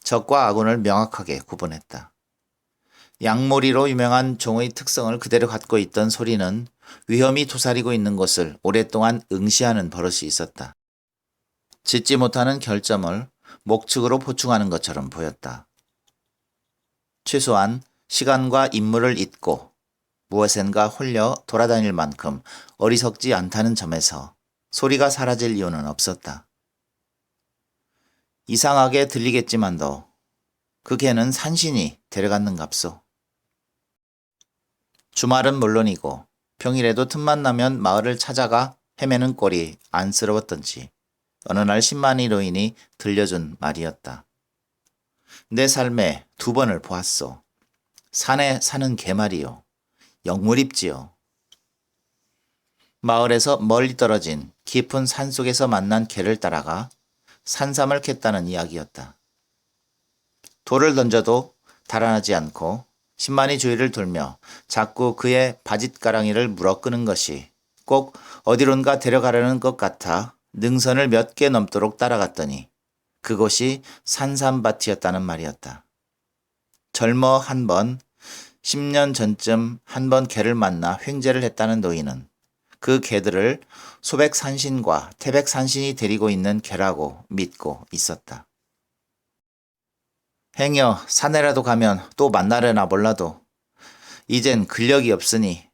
적과 아군을 명확하게 구분했다. 양모리로 유명한 종의 특성을 그대로 갖고 있던 소리는 위험이 도사리고 있는 곳을 오랫동안 응시하는 버릇이 있었다. 짖지 못하는 결점을 목축으로 보충하는 것처럼 보였다. 최소한 시간과 인물을 잊고 무엇엔가 홀려 돌아다닐 만큼 어리석지 않다는 점에서 소리가 사라질 이유는 없었다. 이상하게 들리겠지만도 그 개는 산신이 데려갔는갑소. 주말은 물론이고 평일에도 틈만 나면 마을을 찾아가 헤매는 꼴이 안쓰러웠던지 어느 날 신만이 노인이 들려준 말이었다. 내 삶에 2번을 보았소. 산에 사는 개 말이요. 영물입지요. 마을에서 멀리 떨어진 깊은 산속에서 만난 개를 따라가 산삼을 캤다는 이야기였다. 돌을 던져도 달아나지 않고 신만이 주위를 돌며 자꾸 그의 바짓가랑이를 물어끄는 것이 꼭 어디론가 데려가려는 것 같아 능선을 몇 개 넘도록 따라갔더니 그곳이 산삼밭이었다는 말이었다. 젊어 한 번, 10년 전쯤 한 번 개를 만나 횡재를 했다는 노인은 그 개들을 소백산신과 태백산신이 데리고 있는 개라고 믿고 있었다. 행여 산에라도 가면 또 만나려나 몰라도 이젠 근력이 없으니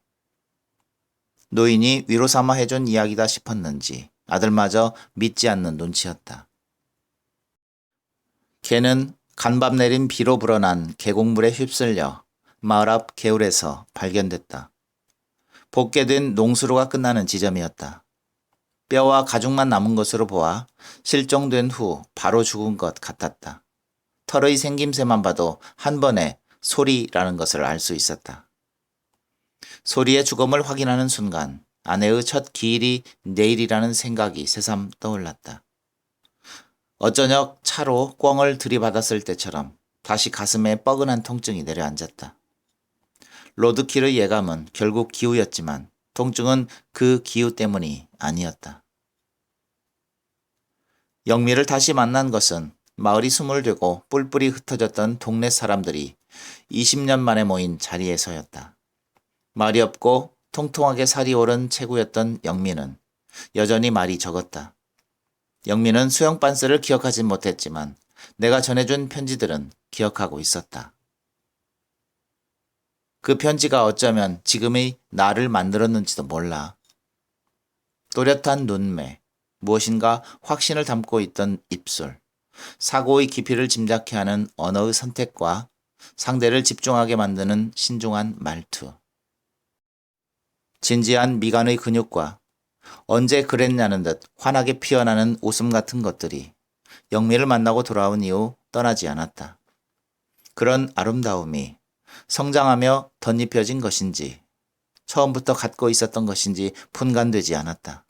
노인이 위로삼아 해준 이야기다 싶었는지 아들마저 믿지 않는 눈치였다. 개는 간밤 내린 비로 불어난 계곡물에 휩쓸려 마을 앞 개울에서 발견됐다. 볶게된 농수로가 끝나는 지점이었다. 뼈와 가죽만 남은 것으로 보아 실종된 후 바로 죽은 것 같았다. 털의 생김새만 봐도 한 번에 소리라는 것을 알 수 있었다. 소리의 죽음을 확인하는 순간 아내의 첫 기일이 내일이라는 생각이 새삼 떠올랐다. 어저녁 차로 꿩을 들이받았을 때처럼 다시 가슴에 뻐근한 통증이 내려앉았다. 로드킬의 예감은 결국 기우였지만 통증은 그 기우 때문이 아니었다. 영미를 다시 만난 것은 마을이 숨을 들고 뿔뿔이 흩어졌던 동네 사람들이 20년 만에 모인 자리에서였다. 말이 없고 통통하게 살이 오른 체구였던 영미는 여전히 말이 적었다. 영미는 수영 빤스를 기억하진 못했지만 내가 전해준 편지들은 기억하고 있었다. 그 편지가 어쩌면 지금의 나를 만들었는지도 몰라. 또렷한 눈매, 무엇인가 확신을 담고 있던 입술, 사고의 깊이를 짐작케 하는 언어의 선택과 상대를 집중하게 만드는 신중한 말투. 진지한 미간의 근육과 언제 그랬냐는 듯 환하게 피어나는 웃음 같은 것들이 영미를 만나고 돌아온 이후 떠나지 않았다. 그런 아름다움이 성장하며 덧입혀진 것인지 처음부터 갖고 있었던 것인지 분간되지 않았다.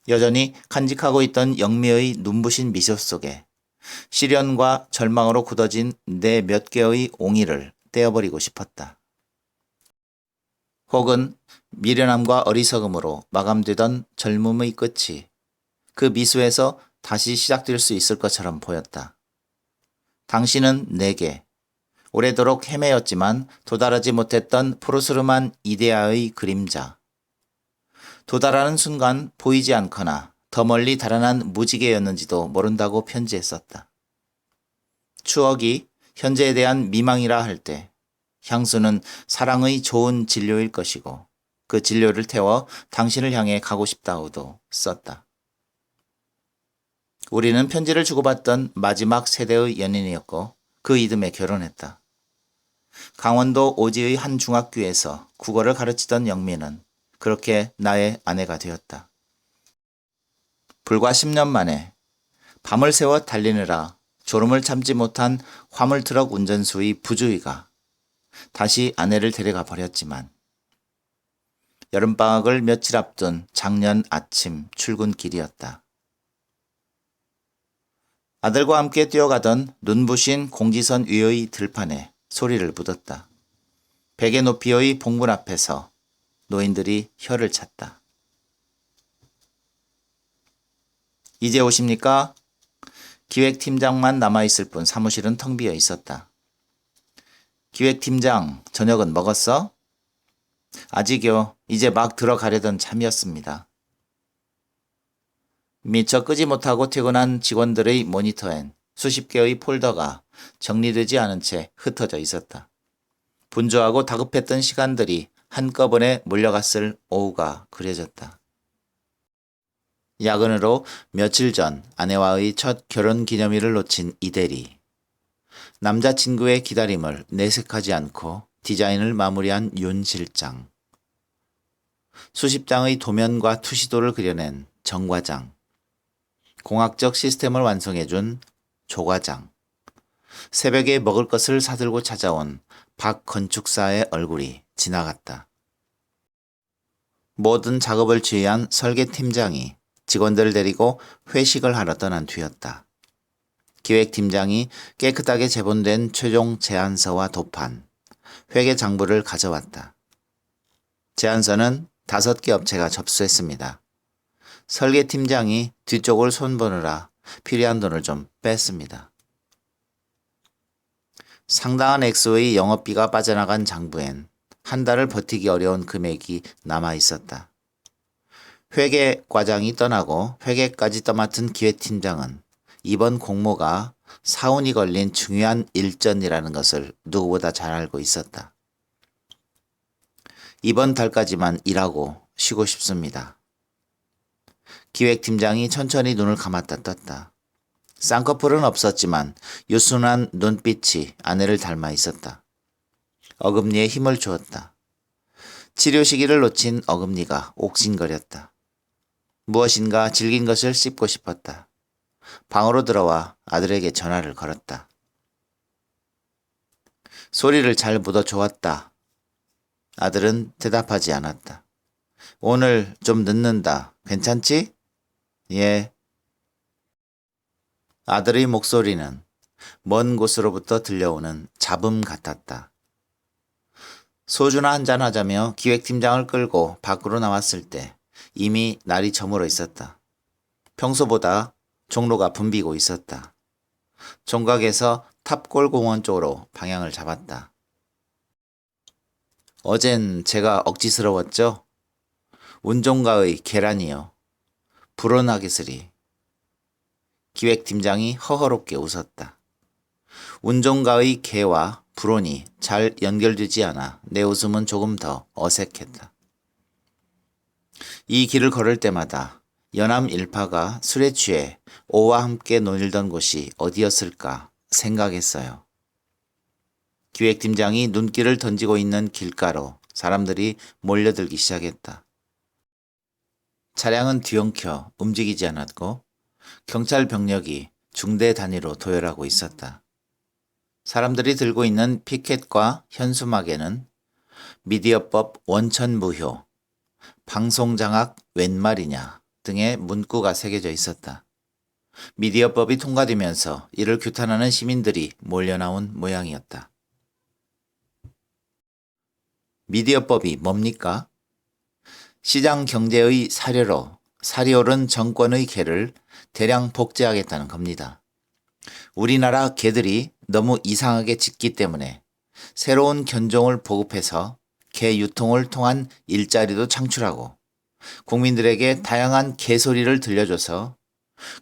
여전히 간직하고 있던 영미의 눈부신 미소 속에 시련과 절망으로 굳어진 내 몇 개의 옹이를 떼어버리고 싶었다. 혹은 미련함과 어리석음으로 마감되던 젊음의 끝이 그 미소에서 다시 시작될 수 있을 것처럼 보였다. 당신은 내게 오래도록 헤매였지만 도달하지 못했던 푸르스름한 이데아의 그림자. 도달하는 순간 보이지 않거나 더 멀리 달아난 무지개였는지도 모른다고 편지했었다. 추억이 현재에 대한 미망이라 할 때 향수는 사랑의 좋은 진료일 것이고 그 진료를 태워 당신을 향해 가고 싶다고도 썼다. 우리는 편지를 주고받던 마지막 세대의 연인이었고 그 이듬해 결혼했다. 강원도 오지의 한 중학교에서 국어를 가르치던 영미는 그렇게 나의 아내가 되었다. 불과 10년 만에 밤을 새워 달리느라 졸음을 참지 못한 화물트럭 운전수의 부주의가 다시 아내를 데려가 버렸지만 여름방학을 며칠 앞둔 작년 아침 출근길이었다. 아들과 함께 뛰어가던 눈부신 공지선 위의 들판에 소리를 묻었다. 베개 높이의 봉분 앞에서 노인들이 혀를 찼다. 이제 오십니까? 기획팀장만 남아있을 뿐 사무실은 텅 비어 있었다. 기획팀장, 저녁은 먹었어? 아직요. 이제 막 들어가려던 참이었습니다. 미처 끄지 못하고 퇴근한 직원들의 모니터엔 수십 개의 폴더가 정리되지 않은 채 흩어져 있었다. 분주하고 다급했던 시간들이 한꺼번에 몰려갔을 오후가 그려졌다. 야근으로 며칠 전 아내와의 첫 결혼 기념일을 놓친 이대리. 남자친구의 기다림을 내색하지 않고 디자인을 마무리한 윤 실장. 수십 장의 도면과 투시도를 그려낸 정 과장. 공학적 시스템을 완성해준 조 과장. 새벽에 먹을 것을 사들고 찾아온 박 건축사의 얼굴이 지나갔다. 모든 작업을 지휘한 설계팀장이 직원들을 데리고 회식을 하러 떠난 뒤였다. 기획팀장이 깨끗하게 제본된 최종 제안서와 도판, 회계 장부를 가져왔다. 제안서는 5개 업체가 접수했습니다. 설계팀장이 뒤쪽을 손보느라 필요한 돈을 좀 뺐습니다. 상당한 액수의 영업비가 빠져나간 장부엔 한 달을 버티기 어려운 금액이 남아 있었다. 회계 과장이 떠나고 회계까지 떠맡은 기획팀장은 이번 공모가 사운이 걸린 중요한 일전이라는 것을 누구보다 잘 알고 있었다. 이번 달까지만 일하고 쉬고 싶습니다. 기획팀장이 천천히 눈을 감았다 떴다. 쌍꺼풀은 없었지만 유순한 눈빛이 아내를 닮아 있었다. 어금니에 힘을 주었다. 치료 시기를 놓친 어금니가 옥신거렸다. 무엇인가 질긴 것을 씹고 싶었다. 방으로 들어와 아들에게 전화를 걸었다. 소리를 잘 묻어 좋았다. 아들은 대답하지 않았다. 오늘 좀 늦는다. 괜찮지? 예. 아들의 목소리는 먼 곳으로부터 들려오는 잡음 같았다. 소주나 한잔 하자며 기획팀장을 끌고 밖으로 나왔을 때 이미 날이 저물어 있었다. 평소보다 종로가 붐비고 있었다. 종각에서 탑골공원 쪽으로 방향을 잡았다. 어젠 제가 억지스러웠죠? 운종가의 계란이요. 불온하게스리. 기획팀장이 허허롭게 웃었다. 운종가의 개와 불온이 잘 연결되지 않아 내 웃음은 조금 더 어색했다. 이 길을 걸을 때마다 연암 일파가 술에 취해 오와 함께 논일던 곳이 어디였을까 생각했어요. 기획팀장이 눈길을 던지고 있는 길가로 사람들이 몰려들기 시작했다. 차량은 뒤엉켜 움직이지 않았고 경찰 병력이 중대 단위로 도열하고 있었다. 사람들이 들고 있는 피켓과 현수막에는 미디어법 원천무효, 방송장악 웬 말이냐 등의 문구가 새겨져 있었다. 미디어법이 통과되면서 이를 규탄하는 시민들이 몰려나온 모양이었다. 미디어법이 뭡니까? 시장 경제의 사료로 살이 오른 정권의 개를 대량 복제하겠다는 겁니다. 우리나라 개들이 너무 이상하게 짖기 때문에 새로운 견종을 보급해서 개 유통을 통한 일자리도 창출하고 국민들에게 다양한 개소리를 들려줘서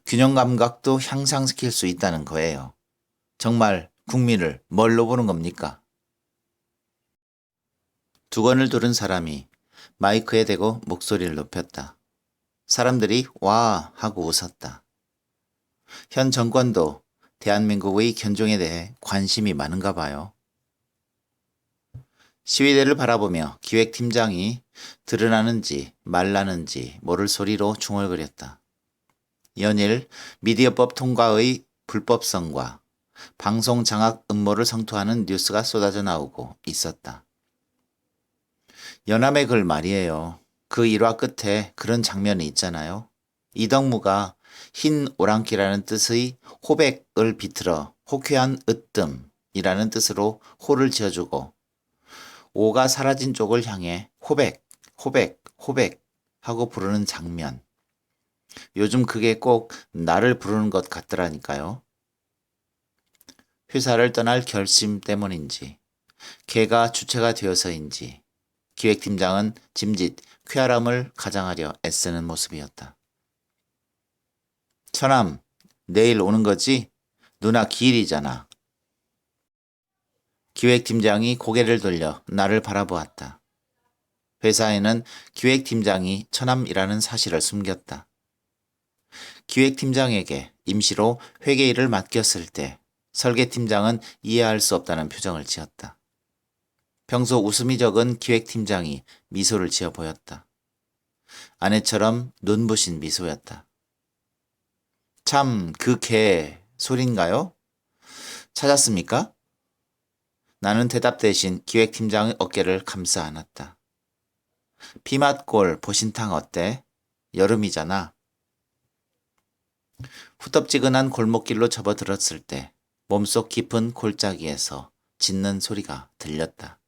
균형 감각도 향상시킬 수 있다는 거예요. 정말 국민을 뭘로 보는 겁니까? 두건을 두른 사람이 마이크에 대고 목소리를 높였다. 사람들이 와 하고 웃었다. 현 정권도 대한민국의 견종에 대해 관심이 많은가 봐요. 시위대를 바라보며 기획팀장이 들으라는지 말라는지 모를 소리로 중얼거렸다. 연일 미디어법 통과의 불법성과 방송 장악 음모를 성토하는 뉴스가 쏟아져 나오고 있었다. 연암의 글 말이에요. 그 일화 끝에 그런 장면이 있잖아요. 이덕무가 흰 오랑기라는 뜻의 호백을 비틀어 호쾌한 으뜸이라는 뜻으로 호를 지어주고 오가 사라진 쪽을 향해 호백, 호백, 호백 하고 부르는 장면. 요즘 그게 꼭 나를 부르는 것 같더라니까요. 회사를 떠날 결심 때문인지, 개가 주체가 되어서인지 기획팀장은 짐짓 쾌활함을 가장하려 애쓰는 모습이었다. 처남, 내일 오는 거지? 누나 기일이잖아. 기획팀장이 고개를 돌려 나를 바라보았다. 회사에는 기획팀장이 처남이라는 사실을 숨겼다. 기획팀장에게 임시로 회계일을 맡겼을 때 설계팀장은 이해할 수 없다는 표정을 지었다. 평소 웃음이 적은 기획팀장이 미소를 지어 보였다. 아내처럼 눈부신 미소였다. 참, 그 개 소린가요? 찾았습니까? 나는 대답 대신 기획팀장의 어깨를 감싸 안았다. 피맛골 보신탕 어때? 여름이잖아. 후덥지근한 골목길로 접어들었을 때 몸속 깊은 골짜기에서 짖는 소리가 들렸다.